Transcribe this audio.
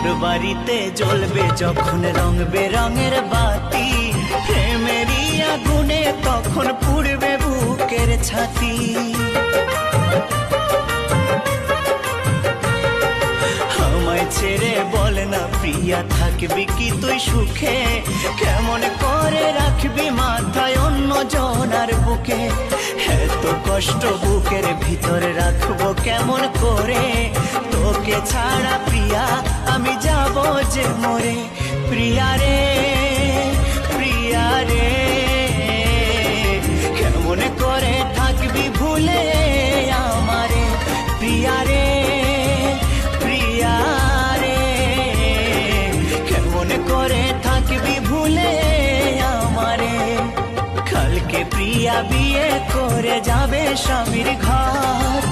তোর বাড়িতে জ্বলবে যখন রং বেরঙের বাতি, প্রেমেরই আগুনে তখন পুড়বে বুকের ছাতি। আমায় ছেড়ে বল না প্রিয়া, থাকবি কি তুই সুখে? কেমন করে রাখবি মাথায় অন্য জনার বুকে? এত কষ্ট বুকের ভিতরে রাখবো কেমন করে? তোকে ছাড়া প্রিয়া আমি যাব যে মরে। প্রিয়া রে, প্রিয়া রে, কেমন করে থাকবি ভুলে আমারে? প্রিয়া রে, প্রিয়া রে, কেমন করে থাকবি ভুলে আমারে? কালকে প্রিয়া বিয়ে করে যাবে স্বামীর ঘর।